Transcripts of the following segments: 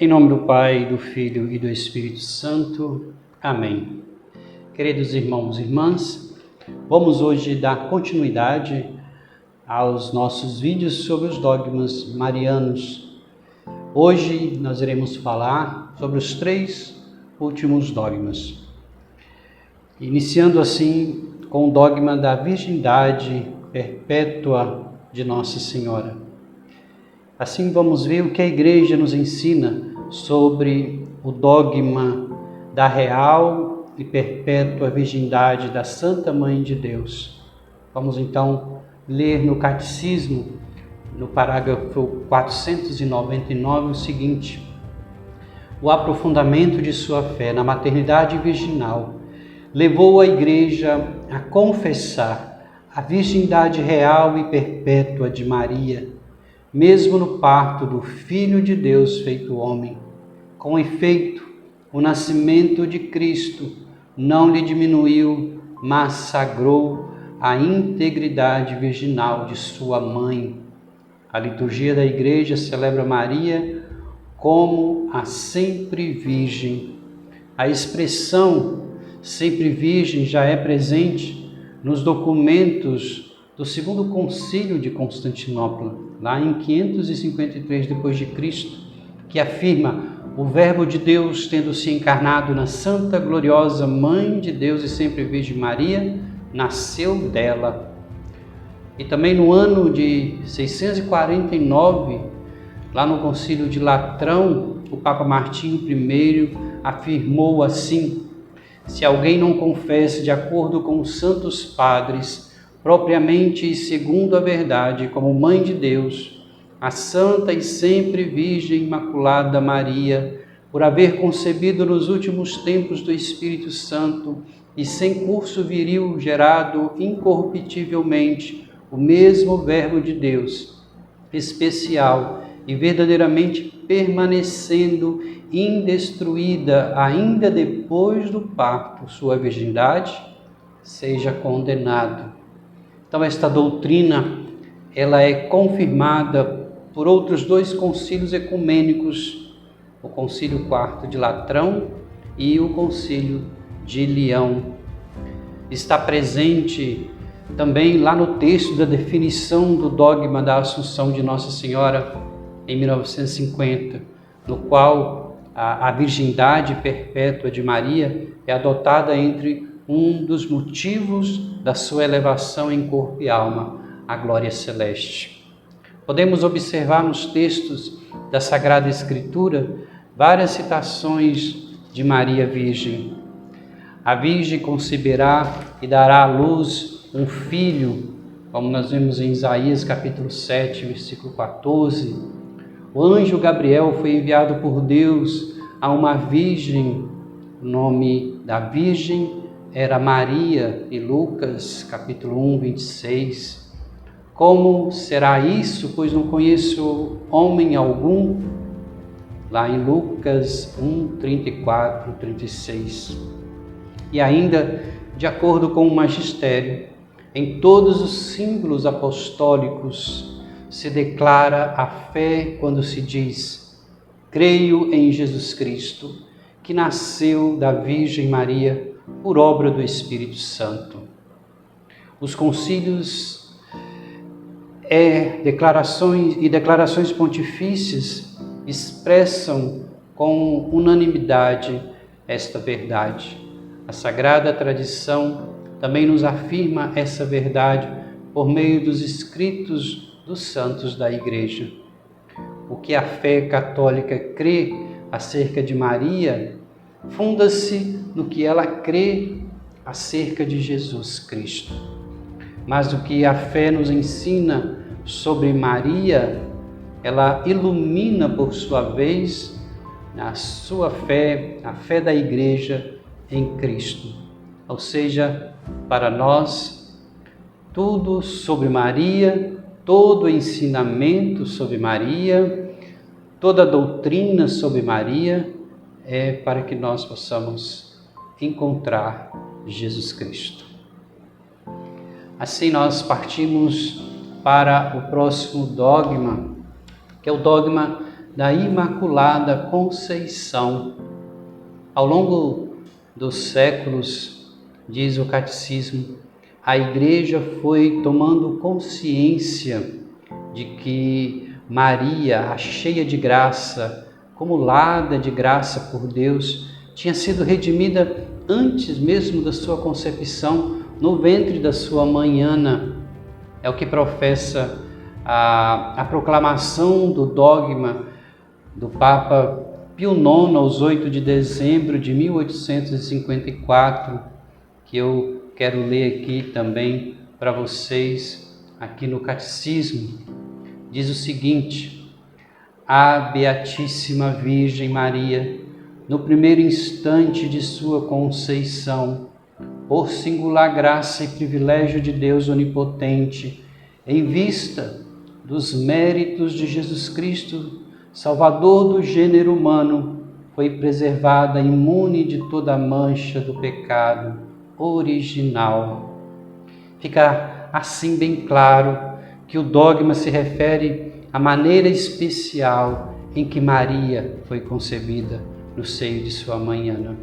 Em nome do Pai, do Filho e do Espírito Santo. Amém. Queridos irmãos e irmãs, vamos hoje dar continuidade aos nossos vídeos sobre os dogmas marianos. Hoje nós iremos falar sobre os 3 últimos dogmas. Iniciando assim com o dogma da virgindade perpétua de Nossa Senhora. Assim vamos ver o que a Igreja nos ensina sobre o dogma da real e perpétua virgindade da Santa Mãe de Deus. Vamos então ler no Catecismo, no parágrafo 499, o seguinte: o aprofundamento de sua fé na maternidade virginal levou a Igreja a confessar a virgindade real e perpétua de Maria, mesmo no parto do Filho de Deus feito homem. Com efeito, o nascimento de Cristo não lhe diminuiu, mas sagrou a integridade virginal de sua mãe. A liturgia da Igreja celebra Maria como a sempre virgem. A expressão sempre virgem já é presente nos documentos do Segundo Concílio de Constantinopla, lá em 553 d.C., que afirma: o Verbo de Deus, tendo se encarnado na Santa Gloriosa Mãe de Deus e sempre Virgem Maria, nasceu dela. E também no ano de 649, lá no Concílio de Latrão, o Papa Martinho I afirmou assim: se alguém não confessa de acordo com os santos padres, propriamente e segundo a verdade, como Mãe de Deus, a Santa e sempre Virgem Imaculada Maria, por haver concebido nos últimos tempos do Espírito Santo e sem curso viril gerado incorruptivelmente o mesmo Verbo de Deus, especial e verdadeiramente permanecendo indestruída ainda depois do parto, sua virgindade, seja condenado. Então esta doutrina, ela é confirmada por outros 2 concílios ecumênicos, o Concílio IV de Latrão e o Concílio de Leão. Está presente também lá no texto da definição do dogma da Assunção de Nossa Senhora, em 1950, no qual a virgindade perpétua de Maria é adotada entre um dos motivos da sua elevação em corpo e alma, a glória celeste. Podemos observar nos textos da Sagrada Escritura várias citações de Maria Virgem. A Virgem conceberá e dará à luz um filho, como nós vemos em Isaías capítulo 7, versículo 14. O anjo Gabriel foi enviado por Deus a uma virgem, o nome da virgem era Maria, em Lucas capítulo 1, 26. Como será isso, pois não conheço homem algum? Lá em Lucas 1, 34, 36. E ainda, de acordo com o magistério, em todos os símbolos apostólicos se declara a fé quando se diz: creio em Jesus Cristo, que nasceu da Virgem Maria por obra do Espírito Santo. Os concílios declarações pontifícias expressam com unanimidade esta verdade. A Sagrada Tradição também nos afirma essa verdade por meio dos escritos dos santos da Igreja. O que a fé católica crê acerca de Maria funda-se no que ela crê acerca de Jesus Cristo. Mas o que a fé nos ensina sobre Maria, ela ilumina por sua vez a sua fé, a fé da Igreja em Cristo. Ou seja, para nós, tudo sobre Maria, todo o ensinamento sobre Maria, toda a doutrina sobre Maria é para que nós possamos encontrar Jesus Cristo. Assim nós partimos para o próximo dogma, que é o dogma da Imaculada Conceição. Ao longo dos séculos, diz o Catecismo, a Igreja foi tomando consciência de que Maria, a cheia de graça, acumulada de graça por Deus, tinha sido redimida antes mesmo da sua concepção, no ventre da sua mãe Ana. É o que professa a proclamação do dogma do Papa Pio IX, aos 8 de dezembro de 1854, que eu quero ler aqui também para vocês, aqui no Catecismo. Diz o seguinte: a Beatíssima Virgem Maria, no primeiro instante de sua conceição, por singular graça e privilégio de Deus Onipotente, em vista dos méritos de Jesus Cristo, Salvador do gênero humano, foi preservada imune de toda mancha do pecado original. Fica assim bem claro que o dogma se refere à maneira especial em que Maria foi concebida no seio de sua mãe Ana.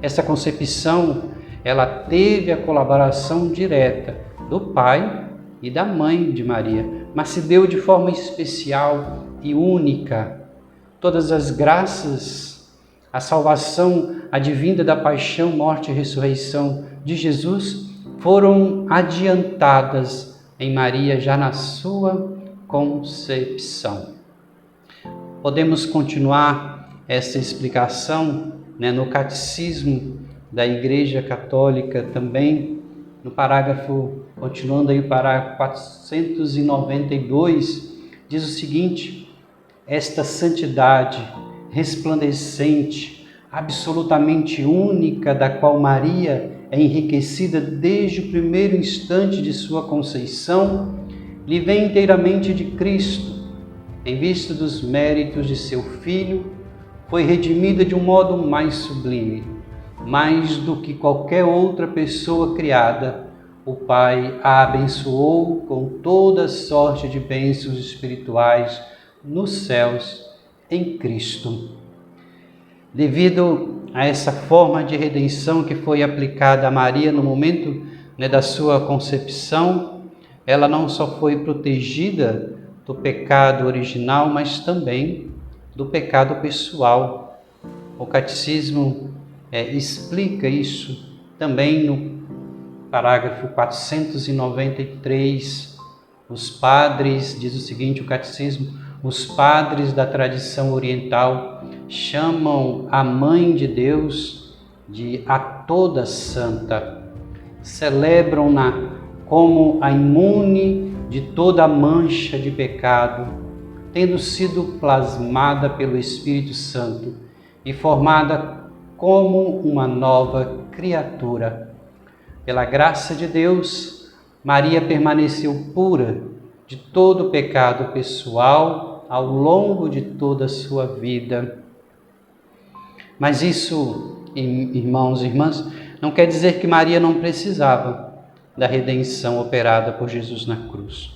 Essa concepção, ela teve a colaboração direta do pai e da mãe de Maria, mas se deu de forma especial e única. Todas as graças, a salvação advinda da paixão, morte e ressurreição de Jesus foram adiantadas em Maria já na sua concepção. Podemos continuar essa explicação no Catecismo da Igreja Católica também, no parágrafo, continuando aí o parágrafo 492, diz o seguinte: esta santidade resplandecente, absolutamente única, da qual Maria é enriquecida desde o primeiro instante de sua conceição, lhe vem inteiramente de Cristo. Em vista dos méritos de seu Filho, foi redimida de um modo mais sublime. Mais do que qualquer outra pessoa criada, o Pai a abençoou com toda sorte de bênçãos espirituais nos céus em Cristo. Devido a essa forma de redenção que foi aplicada a Maria no momento da sua concepção, ela não só foi protegida do pecado original, mas também do pecado pessoal. O Catecismo explica isso também no parágrafo 493. Os padres, diz o seguinte, o Catecismo: os padres da tradição oriental chamam a Mãe de Deus de a Toda Santa. Celebram-na como a imune de toda mancha de pecado, tendo sido plasmada pelo Espírito Santo e formada como uma nova criatura. Pela graça de Deus, Maria permaneceu pura de todo pecado pessoal ao longo de toda a sua vida. Mas isso, irmãos e irmãs, não quer dizer que Maria não precisava da redenção operada por Jesus na cruz.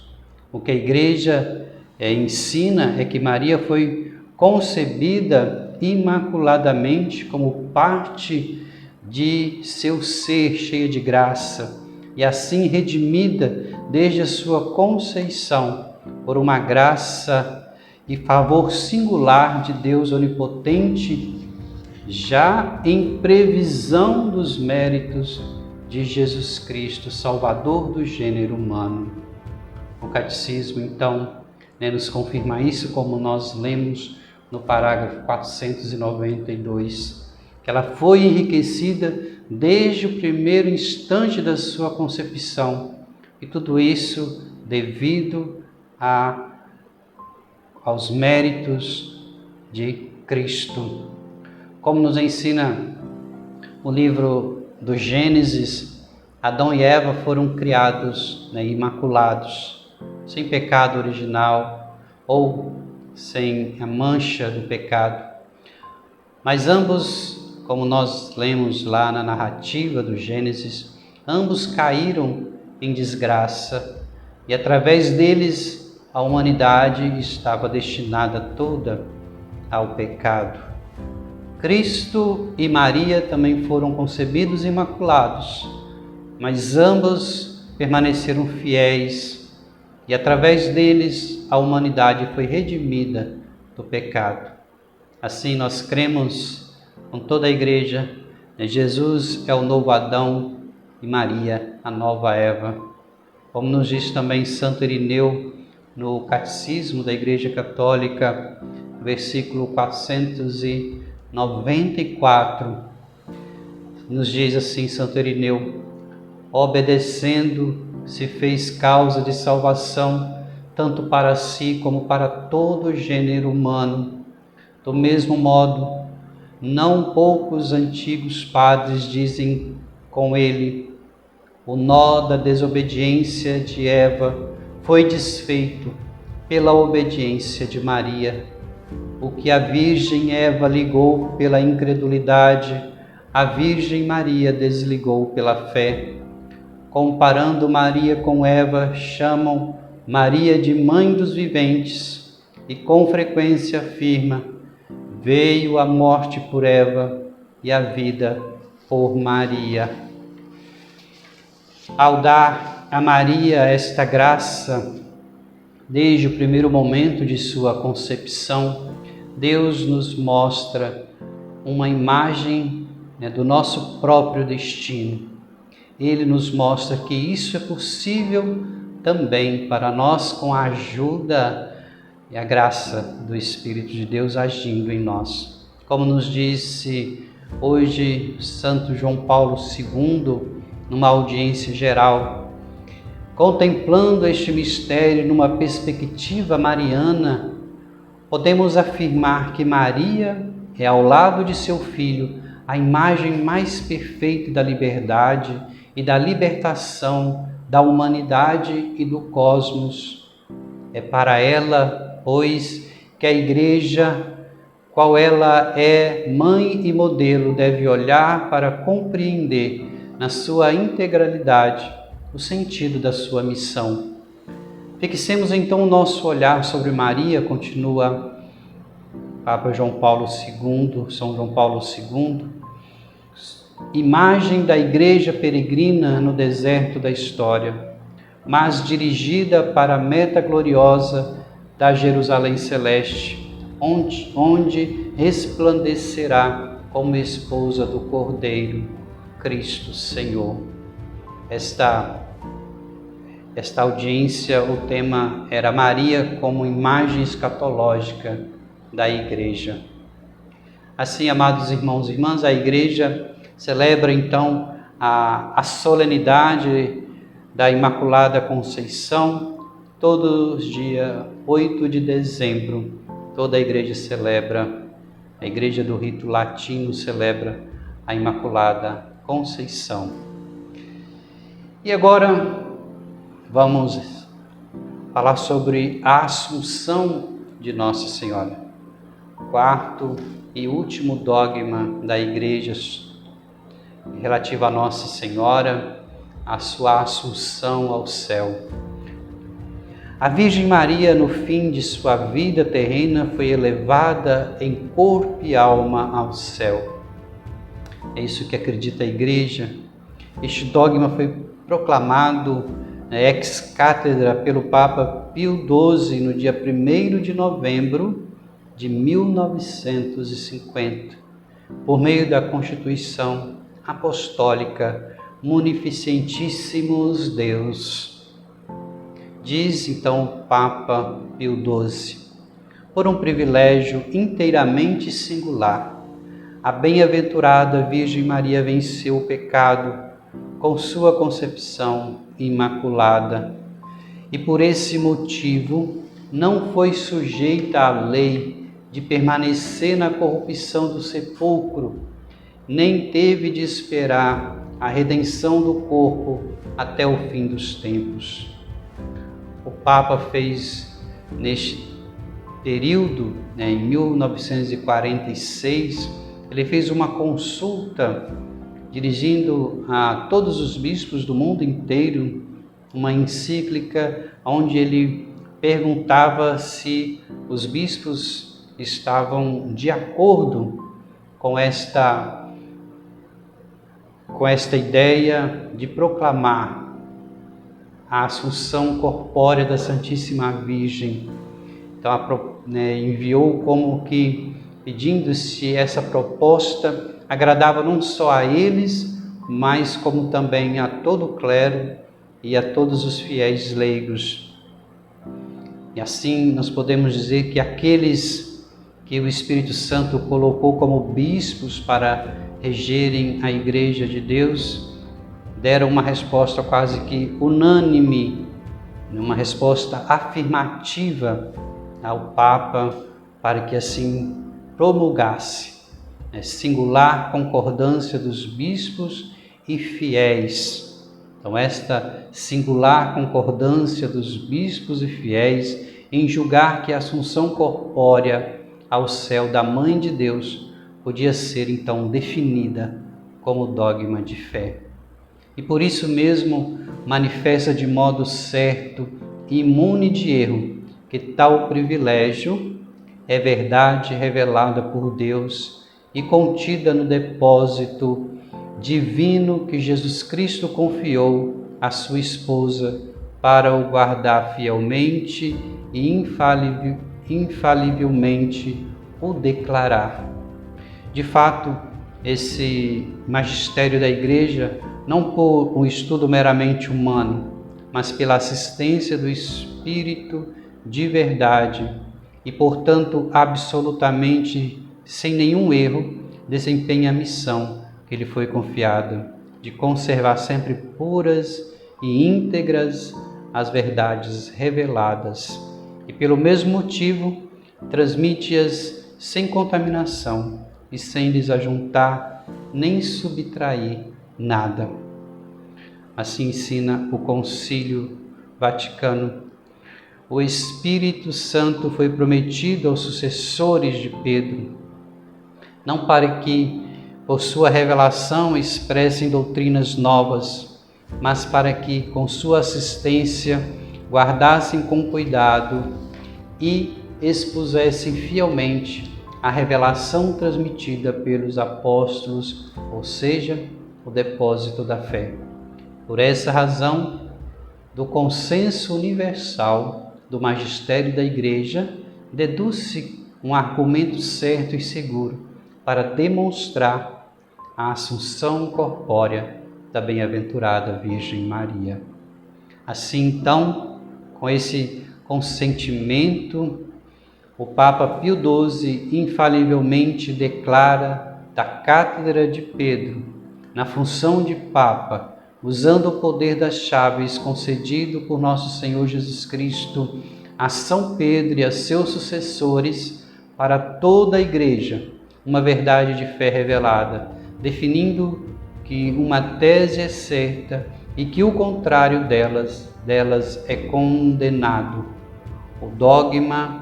O que a Igreja ensina é que Maria foi concebida imaculadamente como parte de seu ser cheio de graça e assim redimida desde a sua conceição por uma graça e favor singular de Deus Onipotente, já em previsão dos méritos de Jesus Cristo, Salvador do gênero humano. O Catecismo, então, nos confirma isso, como nós lemos no parágrafo 492, que ela foi enriquecida desde o primeiro instante da sua concepção, e tudo isso devido aos méritos de Cristo. Como nos ensina o livro do Gênesis, Adão e Eva foram criados imaculados, sem pecado original ou sem a mancha do pecado. Mas ambos, como nós lemos lá na narrativa do Gênesis, ambos caíram em desgraça e através deles a humanidade estava destinada toda ao pecado. Cristo e Maria também foram concebidos imaculados, mas ambos permaneceram fiéis e através deles a humanidade foi redimida do pecado. Assim nós cremos com toda a igreja, Jesus é o novo Adão e Maria a nova Eva. Como nos diz também Santo Irineu no Catecismo da Igreja Católica, versículo 494, nos diz assim Santo Irineu: obedecendo, se fez causa de salvação, tanto para si como para todo o gênero humano. Do mesmo modo, não poucos antigos padres dizem com ele: o nó da desobediência de Eva foi desfeito pela obediência de Maria. O que a Virgem Eva ligou pela incredulidade, a Virgem Maria desligou pela fé. Comparando Maria com Eva, chamam Maria de Mãe dos Viventes e com frequência afirma: veio a morte por Eva e a vida por Maria. Ao dar a Maria esta graça, desde o primeiro momento de sua concepção, Deus nos mostra uma imagem do nosso próprio destino. Ele nos mostra que isso é possível também para nós, com a ajuda e a graça do Espírito de Deus agindo em nós. Como nos disse hoje Santo João Paulo II, numa audiência geral, contemplando este mistério numa perspectiva mariana, podemos afirmar que Maria é, ao lado de seu filho, a imagem mais perfeita da liberdade e da libertação da humanidade e do cosmos. É para ela, pois, que a Igreja, qual ela é mãe e modelo, deve olhar para compreender na sua integralidade o sentido da sua missão. Fixemos então o nosso olhar sobre Maria, continua Papa João Paulo II, São João Paulo II, imagem da Igreja peregrina no deserto da história, mas dirigida para a meta gloriosa da Jerusalém Celeste, onde resplandecerá como esposa do Cordeiro, Cristo Senhor. Esta audiência, o tema era Maria como imagem escatológica da Igreja. Assim, amados irmãos e irmãs, a Igreja celebra então a solenidade da Imaculada Conceição, todos os dias 8 de dezembro, toda a Igreja celebra, a Igreja do Rito Latino celebra a Imaculada Conceição. E agora vamos falar sobre a Assunção de Nossa Senhora, quarto e último dogma da Igreja relativo a Nossa Senhora, a sua assunção ao céu. A Virgem Maria, no fim de sua vida terrena, foi elevada em corpo e alma ao céu. É isso que acredita a Igreja. Este dogma foi proclamado ex cátedra pelo Papa Pio XII no dia 1º de novembro de 1950, por meio da Constituição Apostólica Munificentíssimos Deus. Diz então o Papa Pio XII: por um privilégio inteiramente singular, a bem-aventurada Virgem Maria venceu o pecado com sua concepção imaculada, e por esse motivo não foi sujeita à lei de permanecer na corrupção do sepulcro, nem teve de esperar a redenção do corpo até o fim dos tempos. O Papa fez neste período, em 1946, ele fez uma consulta dirigindo a todos os bispos do mundo inteiro, uma encíclica onde ele perguntava se os bispos estavam de acordo com esta ideia de proclamar a assunção corpórea da Santíssima Virgem. Então, enviou como que pedindo se essa proposta agradava não só a eles, mas como também a todo o clero e a todos os fiéis leigos. E assim nós podemos dizer que aqueles que o Espírito Santo colocou como bispos para regerem a Igreja de Deus, deram uma resposta quase que unânime, uma resposta afirmativa ao Papa, para que assim promulgasse singular concordância dos bispos e fiéis. Então, esta singular concordância dos bispos e fiéis em julgar que a assunção corpórea ao céu da Mãe de Deus podia ser então definida como dogma de fé. E por isso mesmo manifesta de modo certo e imune de erro que tal privilégio é verdade revelada por Deus e contida no depósito divino que Jesus Cristo confiou à sua esposa para o guardar fielmente e infalivelmente o declarar. De fato, esse magistério da Igreja, não por um estudo meramente humano, mas pela assistência do Espírito de verdade e, portanto, absolutamente sem nenhum erro, desempenha a missão que lhe foi confiada de conservar sempre puras e íntegras as verdades reveladas e, pelo mesmo motivo, transmite-as sem contaminação e sem lhes ajuntar nem subtrair nada. Assim ensina o Concílio Vaticano. O Espírito Santo foi prometido aos sucessores de Pedro, não para que, por sua revelação, expressem doutrinas novas, mas para que, com sua assistência, guardassem com cuidado e expusessem fielmente a revelação transmitida pelos apóstolos, ou seja, o depósito da fé. Por essa razão, do consenso universal do magistério da Igreja, deduz-se um argumento certo e seguro para demonstrar a assunção corpórea da bem-aventurada Virgem Maria. Assim, então, com esse consentimento, o Papa Pio XII infalivelmente declara da Cátedra de Pedro, na função de Papa, usando o poder das chaves concedido por nosso Senhor Jesus Cristo a São Pedro e a seus sucessores, para toda a Igreja, uma verdade de fé revelada, definindo que uma tese é certa e que o contrário delas é condenado. O dogma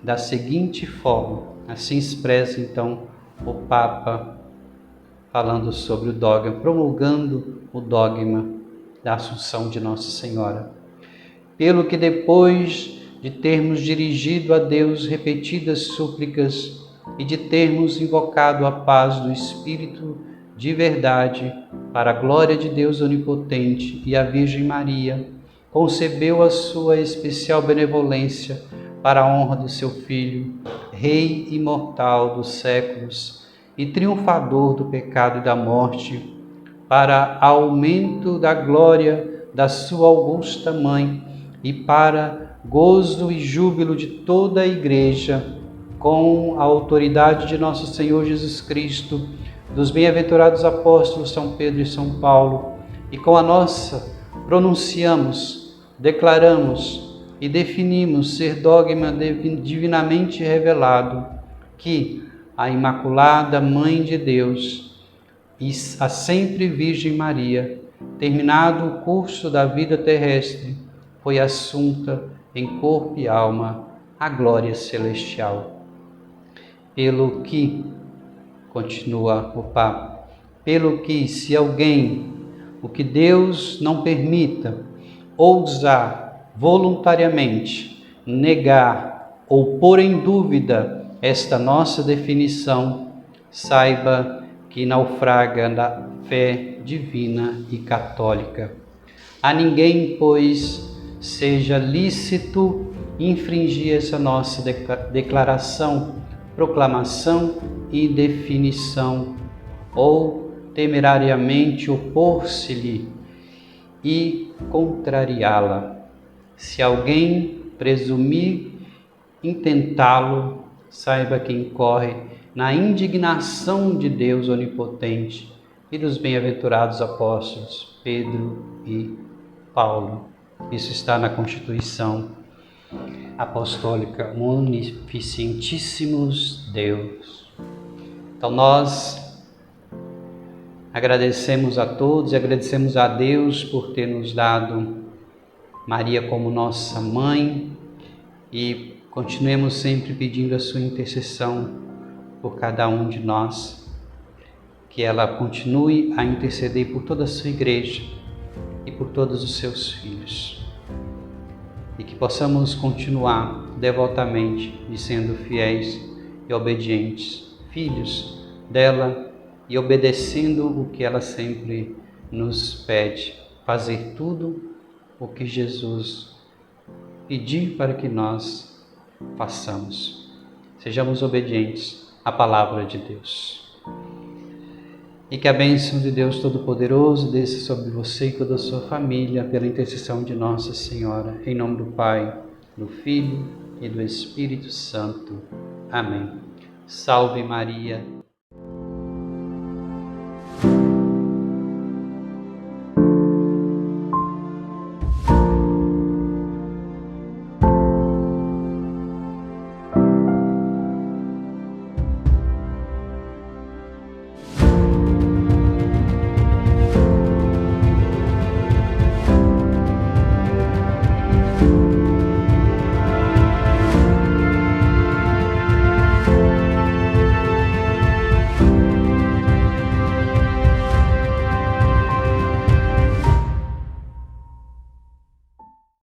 da seguinte forma, assim expressa então o Papa, falando sobre o dogma, promulgando o dogma da Assunção de Nossa Senhora. Pelo que depois de termos dirigido a Deus repetidas súplicas e de termos invocado a paz do Espírito de verdade, para a glória de Deus Onipotente e a Virgem Maria, concebeu a sua especial benevolência para a honra do seu Filho, Rei imortal dos séculos e triunfador do pecado e da morte, para aumento da glória da sua augusta Mãe e para gozo e júbilo de toda a Igreja, com a autoridade de nosso Senhor Jesus Cristo, dos bem-aventurados apóstolos São Pedro e São Paulo, e com a nossa pronunciamos, declaramos e definimos ser dogma divinamente revelado que a Imaculada Mãe de Deus e a sempre Virgem Maria, terminado o curso da vida terrestre, foi assunta em corpo e alma à glória celestial. Pelo que, continua o Papa, pelo que, se alguém, o que Deus não permita, ousar voluntariamente negar ou pôr em dúvida esta nossa definição, saiba que naufraga na fé divina e católica. A ninguém, pois, seja lícito infringir essa nossa declaração, proclamação e definição, ou temerariamente opor-se-lhe e contrariá-la. Se alguém presumir intentá-lo, saiba que incorre na indignação de Deus onipotente e dos bem-aventurados apóstolos Pedro e Paulo. Isso está na Constituição Apostólica Munificentíssimos Deus. Então nós agradecemos a todos e agradecemos a Deus por ter nos dado Maria como nossa mãe e continuemos sempre pedindo a sua intercessão por cada um de nós, que ela continue a interceder por toda a sua igreja e por todos os seus filhos, e que possamos continuar devotamente e sendo fiéis e obedientes, filhos dela, e obedecendo o que ela sempre nos pede, fazer tudo o que Jesus pedir para que nós façamos. Sejamos obedientes à palavra de Deus. E que a bênção de Deus Todo-Poderoso desça sobre você e toda a sua família, pela intercessão de Nossa Senhora, em nome do Pai, do Filho e do Espírito Santo. Amém. Salve Maria.